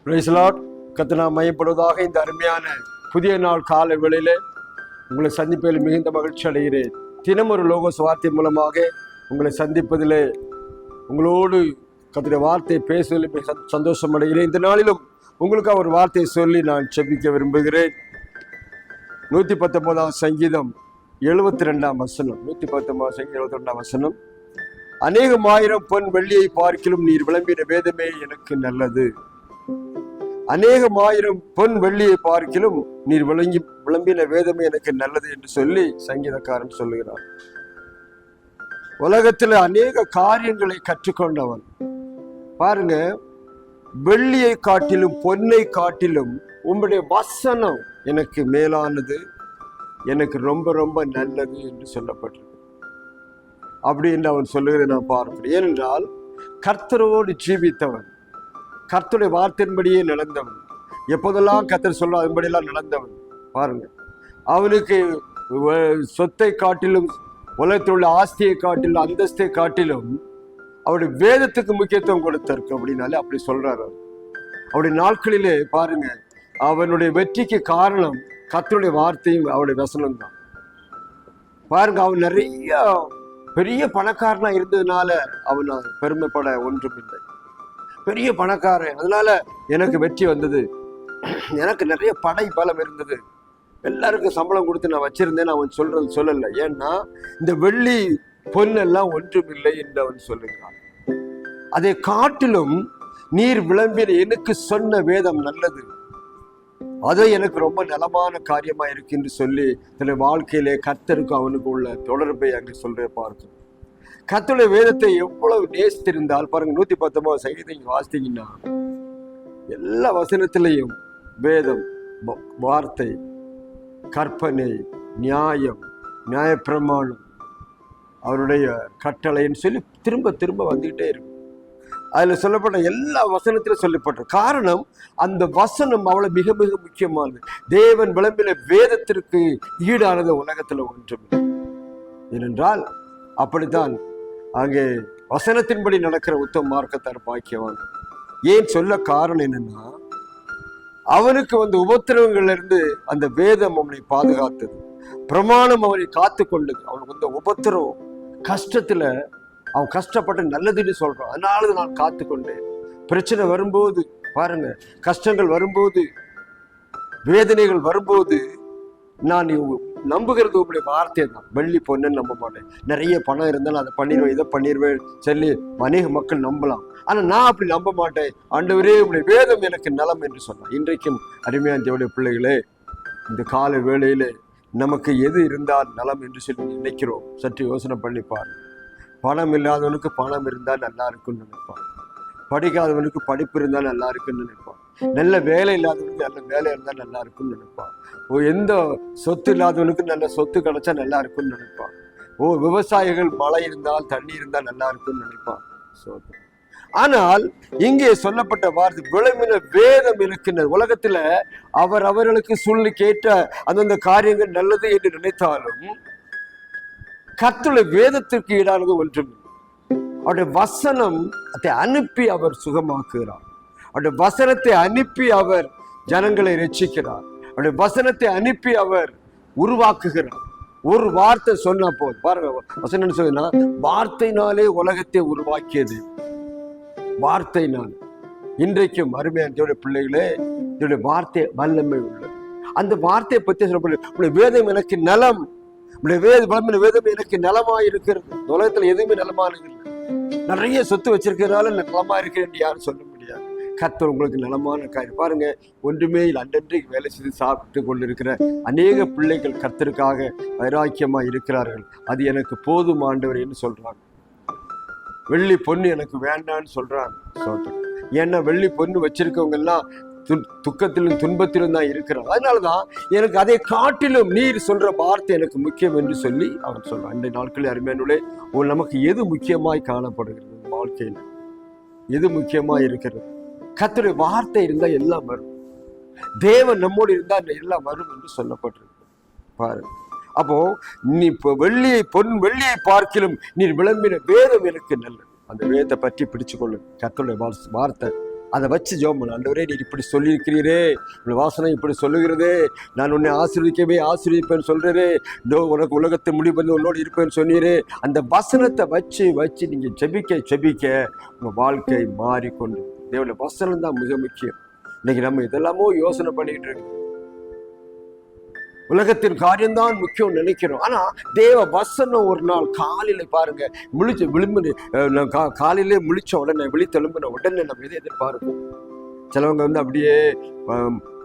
Price Lord. கர்த்தர் நாமம் மையப்படுவதாக. இந்த அருமையான புதிய நாள் காலை வேளையிலே உங்களை சந்திப்பதில் மிகுந்த மகிழ்ச்சி அடைகிறேன். தினம் ஒரு லோகோஸ் வார்த்தை மூலமாக உங்களை சந்திப்பதிலே உங்களோடு கர்த்தருடைய வார்த்தையை பேசுவதில் மிக சந்தோஷம் அடைகிறேன். இந்த நாளிலும் உங்களுக்கு ஒரு வார்த்தையை சொல்லி நான் செபிக்க விரும்புகிறேன். 119 சங்கீதம் 72 வசனம். 119 சங்கீதம் 72 வசனம். அநேகமாயிரம் பொன் வெள்ளியை பார்க்கிலும் நீர் விளம்பின வேதமே எனக்கு நல்லது. அநேகமாயிரம் பொன் வெள்ளியை பார்க்கிலும் நீர் விளம்பின வேதமே எனக்கு நல்லது என்று சொல்லி சங்கீதக்காரன் சொல்லுகிறான். உலகத்துல அநேக காரியங்களை கற்றுக்கொண்டவன். பாருங்க, வெள்ளியை காட்டிலும் பொன்னை காட்டிலும் உங்களுடைய வசனம் எனக்கு மேலானது, எனக்கு ரொம்ப ரொம்ப நல்லது என்று சொல்லப்பட்டிருக்கு. அப்படின்னு அவன் சொல்லுகிறதை நான் பார்க்கிறேன். ஏனென்றால் கர்த்தரோடு ஜீவித்தவன், கர்த்தருடைய வார்த்தையின்படியே நடந்தவன், எப்போதெல்லாம் கர்த்தர் சொல்ல அதன்படியெல்லாம் நடந்தவன். பாருங்க, அவனுக்கு சொத்தை காட்டிலும், உலகத்தில் உள்ள ஆஸ்தியை காட்டிலும், அந்தஸ்தை காட்டிலும் அவருடைய வேதத்துக்கு முக்கியத்துவம் கொடுத்திருக்கு. அப்படின்னாலே அப்படி சொல்றாரு. அவருடைய நாட்களிலே பாருங்க, அவனுடைய வெற்றிக்கு காரணம் கர்த்தருடைய வார்த்தையும் அவருடைய வசனம் தான். பாருங்க, அவன் நிறைய பெரிய பணக்காரனா இருந்ததுனால அவன் பெருமைப்பட ஒன்றும் இல்லை. பெரிய பணக்காரன், அதனால எனக்கு வெற்றி வந்தது, எனக்கு நிறைய படை பலம் இருந்தது, எல்லாருக்கும் சம்பளம் கொடுத்து நான் வச்சிருந்தேன் அவன் சொல்றது சொல்லல. ஏன்னா இந்த வெள்ளி பொன்னெல்லாம் ஒன்றும் இல்லை என்று அவன் சொல்லுகிறான். அதை காட்டிலும் நீர் விளம்பின எனக்கு சொன்ன வேதம் நல்லது, அது எனக்கு ரொம்ப நலமான காரியமா இருக்கு என்று சொல்லி தன்னுடைய வாழ்க்கையிலே கர்த்தருக்கும் அவனுக்கு உள்ள தொடர்பை அங்கே சொல்ற பார்க்கும். கர்த்தருடைய வேதத்தை எவ்வளவு நேசித்திருந்தால் பாருங்க, 119 சங்கீதம் வாசித்தீங்கன்னா எல்லா வசனத்திலையும் வேதம், வார்த்தை, கற்பனை, நியாயம், நியாயப்பிரமாணம், அவருடைய கட்டளைன்னு சொல்லி திரும்ப திரும்ப வந்துகிட்டே இருக்கும். அதுல சொல்லப்பட்ட எல்லா வசனத்திலும் சொல்லப்பட்ட காரணம், அந்த வசனம் அவ்வளவு மிக மிக முக்கியமானது. தேவன் விளம்பின வேதத்திற்கு ஈடானது உலகத்துல ஒன்றும். ஏனென்றால் அப்படித்தான் அங்கே வசனத்தின்படி நடக்கிற உத்தம மார்க்கத்தார் பாக்கியவான். ஏன் சொல்ல காரணம் என்னன்னா, அவனுக்கு உபத்திரவங்கள்ல இருந்து அந்த வேதம் அவனை பாதுகாத்தது, பிரமாணம் அவனை காத்து கொண்டது. அவனுக்கு உபத்திரவம், கஷ்டத்துல அவன் கஷ்டப்பட்டு நல்லதுன்னு சொல்றான், அதனால நான் காத்து கொண்டேன். பிரச்சனை வரும்போது பாருங்க, கஷ்டங்கள் வரும்போது, வேதனைகள் வரும்போது நான் நம்புகிறது உங்களுடைய வார்த்தையை தான். வெள்ளி பொண்ணுன்னு நம்ப மாட்டேன். நிறைய பணம் இருந்தாலும் அதை பண்ணிடுவேன், இதை பண்ணிடுவேன் சொல்லி அநேக மக்கள் நம்பலாம். ஆனா நான் அப்படி நம்ப மாட்டேன். ஆண்டவரே உங்களுடைய வேதம் எனக்கு நலம் என்று சொன்னான். இன்றைக்கும் அருமையான தேவனுடைய பிள்ளைகளே, இந்த கால வேளையிலே நமக்கு எது இருந்தால் நலம் என்று சொல்லி நினைக்கிறோம். சற்று யோசனை பண்ணி பாருங்க. பணம் இல்லாதவனுக்கு பணம் இருந்தால் நல்லா இருக்குன்னு நினைப்பான், படிக்காதவனுக்கு படிப்பு இருந்தால் நல்லா இருக்குன்னு நினைப்பான், நல்ல வேலை இல்லாதவனுக்கு நல்ல வேலை இருந்தால் நல்லா இருக்குன்னு நினைப்பான், எந்த சொத்து இல்லாதவனுக்கு நல்ல சொத்து கிடைச்சா நல்லா இருக்குன்னு நினைப்பான், விவசாயிகள் மழை இருந்தால் தண்ணி இருந்தால் நல்லா இருக்குன்னு நினைப்பான். ஆனால் இங்கே சொல்லப்பட்ட வார்த்தை விளம்பின வேதம் இருக்கின்றது. உலகத்துல அவர்களுக்கு சொல்லி கேட்ட அந்தந்த காரியங்கள் நல்லது என்று நினைத்தாலும் கர்த்தருடைய வேதத்திற்கு ஈடானது ஒன்றும். அவருடைய வசனம் அதை அனுப்பி அவர் சுகமாக்குகிறார். அவருடைய வசனத்தை அனுப்பி அவர் ஜனங்களை ரட்சிக்கிறார். அவருடைய வசனத்தை அனுப்பி அவர் உருவாக்குகிறார். ஒரு வார்த்தை சொன்ன போது பாருங்க, வசனம் சொன்னா வார்த்தையினாலே உலகத்தை உருவாக்கியது. வார்த்தையினால் இன்றைக்கும் அருமையான தேவனுடைய பிள்ளைகளே, என்னுடைய வார்த்தை வல்லமை உள்ளது. அந்த வார்த்தையை பற்றி சொல்லப்படுது, வேதம் எனக்கு நலம், வேதம் எனக்கு நலமா இருக்கிறது. உலகத்துல எதுவுமே நலமானது இல்லை. நிறைய சொத்து வச்சிருக்கிறதால நலமா இருக்கிறேன் யாரும் சொல்ல முடியாது. கர்த்தர் உங்களுக்கு நலமான காரியம். பாருங்க, ஒன்றுமே இல்லை, அன்றன்றைக்கு வேலை செய்து சாப்பிட்டு கொண்டிருக்கிற அநேக பிள்ளைகள் கர்த்தருக்காக வைராக்கியமா இருக்கிறார்கள். அது எனக்கு போதும் ஆண்டவர் என்று சொல்றாங்க. வெள்ளி பொண்ணு எனக்கு வேண்டான்னு சொல்றாங்க. ஏன்னா வெள்ளி பொண்ணு வச்சிருக்கவங்க எல்லாம் துக்கத்திலும் துன்பத்திலும் தான் இருக்கிறார். அதனாலதான் எனக்கு அதை காட்டிலும் நீர் சொல்ற வார்த்தை எனக்கு முக்கியம் என்று சொல்லி அவன் சொல்றான். இந்த நாட்களில் அருமையானே, நமக்கு எது முக்கியமாய் காணப்படுகிறது வாழ்க்கையில், எது முக்கியமாய் இருக்கிறது? கர்த்தருடைய வார்த்தை இருந்தா எல்லாம் வரும். தேவன் நம்மோடு இருந்தா எல்லாம் வரும் என்று சொல்லப்பட்டிருக்கு. பாருங்க, அப்போ நீ வெள்ளியை பார்க்கிலும் நீர் விளம்பின வேதம் எனக்கு நல்லது. அந்த வேதத்தை பற்றி பிடிச்சு கொள்ளு. கர்த்தருடைய வார்த்தை அதை வச்சு ஜெபம் பண்ணு. ஆண்டவரே, நீ இப்படி சொல்லியிருக்கிறீரே, உன் வாசனை இப்படி சொல்லுகிறதே, நான் உன்னை ஆசீர்வதிப்பேன்னு சொல்றே, உனக்கு உலகத்தை முடிவு உன்னோடு இருப்பேன்னு சொன்னீரே. அந்த வசனத்தை வச்சு நீங்க ஜெபிக்க உங்க வாழ்க்கை மாறிக்கொண்டு. தேவனுடைய வசனம் தான் மிக முக்கியம். இன்னைக்கு நம்ம இதெல்லாமோ யோசனை பண்ணிட்டு இருக்கோம். உலகத்தின் காரியம்தான் முக்கியம் நினைக்கிறோம். ஆனா தேவ வசனம் ஒரு நாள் காலையில பாருங்க, காலையிலே முழிச்ச உடனே, விழித்தெலும்பின உடனே நம்ம எதை எதிர்பார்ப்போம்? சிலவங்க அப்படியே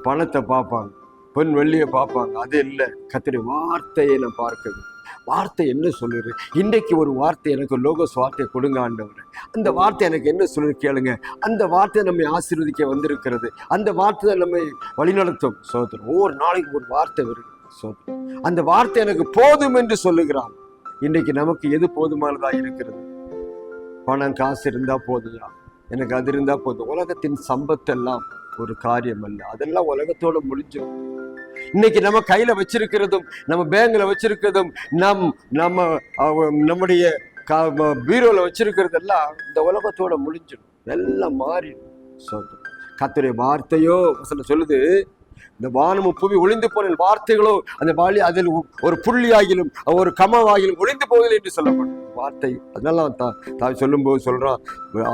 பணத்தை பார்ப்பாங்க, பொன் வெள்ளியை பார்ப்பாங்க. அது இல்லை, கர்த்தருடைய வார்த்தையை நான் பார்க்கணும். வார்த்தை என்ன சொல்லுது? இன்றைக்கு ஒரு வார்த்தை எனக்கு லோகோஸ் வார்த்தையை கொடுங்க ஆண்டவரே. அந்த வார்த்தை எனக்கு என்ன சொல்லு கேளுங்க. அந்த வார்த்தை நம்மை ஆசீர்வதிக்க வந்திருக்கிறது. அந்த வார்த்தை நம்மை வழிநடத்தும். சோதரன் ஒவ்வொரு நாளைக்கு ஒரு வார்த்தை வருது. சோதரன் அந்த வார்த்தை எனக்கு போதும் என்று சொல்லுகிறான். இன்றைக்கு நமக்கு எது போதுமானதா இருக்கிறது? பணம் காசு இருந்தா போதுயா, எனக்கு அது இருந்தா போதும். உலகத்தின் சம்பத்தெல்லாம் ஒரு காரியம் அல்ல, அதெல்லாம் உலகத்தோட முடிஞ்சிடும். இன்னைக்கு நம்ம கையில வச்சிருக்கிறதும், நம்ம பேங்க்ல வச்சிருக்கிறதும், நம்முடைய பீரோல வச்சிருக்கிறதெல்லாம் இந்த உலகத்தோட முடிஞ்சிடும், எல்லாம் மாறிடும். கர்த்தருடைய வார்த்தையோ வசனம் சொல்லுது, இந்த வானமும் புவி ஒளிந்து போன வார்த்தைகளோ அந்த அதில் ஒரு புள்ளியாகிலும் ஒரு கமவாகிலும் ஒளிந்து போவதில்லை என்று சொல்லப்படும் வார்த்தை. அதனால தான் சொல்லும் போது சொல்றான்,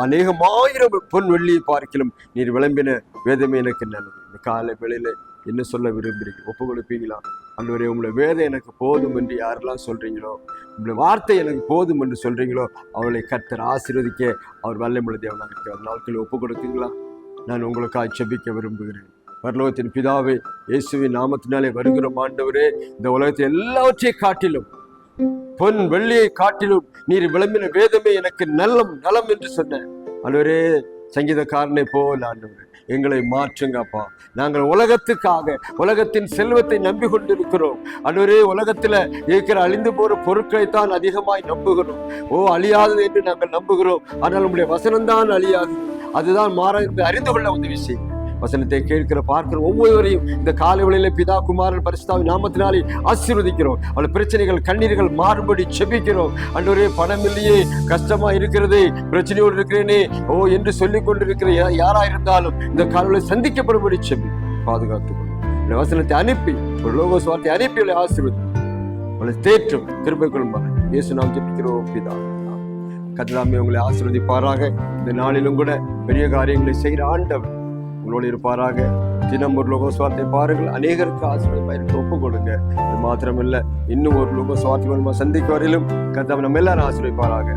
அநேகமாயிரம் பொன் வெள்ளியை பார்க்கிலும் நீர் விளம்பின வேதமே எனக்கு நல்லது. இந்த காலை வேளையில என்ன சொல்ல விரும்புறீங்க? ஒப்பு கொடுப்பீங்களா? ஆண்டவரே, உங்களை வேதம் எனக்கு போதும் என்று யாரெல்லாம் சொல்றீங்களோ, உங்களை வார்த்தை எனக்கு போதும் என்று சொல்றீங்களோ, அவளை கர்த்தர் ஆசீர்வதிக்க அவர் வல்லமையுள்ள தேவனாக இருக்கிற நாட்களில் ஒப்பு கொடுத்தீங்களா? நான் உங்களுக்காக ஜெபிக்க விரும்புகிறேன். பரலோகத்தின் பிதாவே, இயேசுவின் நாமத்தினாலே வருகிறோம் ஆண்டவரே. இந்த உலகத்தை எல்லாவற்றையும் காட்டிலும், பொன் வெள்ளியை காட்டிலும் நீர் விளம்பின வேதமே எனக்கு நலம் என்று சொன்ன ஆண்டவரே, சங்கீதக்காரனை போல ஆண்டவரே எங்களை மாற்றுங்கப்பா. நாங்கள் உலகத்துக்காக, உலகத்தின் செல்வத்தை நம்பி கொண்டிருக்கிறோம் ஆண்டவரே. உலகத்துல இருக்கிற அழிந்து போற பொருட்களைத்தான் அதிகமாய் நம்புகிறோம். அழியாதது என்று நாங்கள் நம்புகிறோம். ஆனால் நம்முடைய வசனம்தான் அழியாது, அதுதான் மாற அறிந்து கொள்ள உதவி செய்யும். வசனத்தை கேட்கிற பார்க்கிற ஒவ்வொருவரையும் இந்த காலை வேளையிலே பிதா குமாரன் பரிசுத்தாவின் நாமத்தினாலே ஆசீர்வதிக்கிறோம். அவள் பிரச்சனைகள் கண்ணீர்கள் மாறுபடி செபிக்கிறோம். ஆண்டவரே, பணம் இல்லையே, கஷ்டமா இருக்கிறது, பிரச்சனையோடு இருக்கிறேனே என்று சொல்லிக் கொண்டிருக்கிற யாரா இருந்தாலும் இந்த காலையில சந்திக்கப்படும்படி செபி பாதுகாத்துக்கொள்ளும். இந்த வசனத்தை அனுப்பி, ஒரு லோகோஸ் வார்த்தை அனுப்பி அவளை ஆசீர்வதி, அவளை தேற்றும் கிருபை கொள்ளும். இயேசு நாம் ஜெபிக்கிறோம் பிதா. கர்த்தர் உங்களை ஆசீர்வதிப்பாராக. இந்த நாளிலும் கூட பெரிய காரியங்களை செய்கிற ஆண்டவர் உங்களோடு இருப்பாராக. தினம் ஒரு லோகோஸ் வார்த்தை பாருங்கள், அநேகருக்கு ஆசீர்வாதம் ஒப்பு கொடுங்க. அது மாத்திரமில்லை, இன்னும் ஒரு லோகோஸ் வார்த்தை சந்திக்க வரையிலும் கர்த்தர் நம்ம எல்லாரும் ஆசீர்வதிப்பாராக.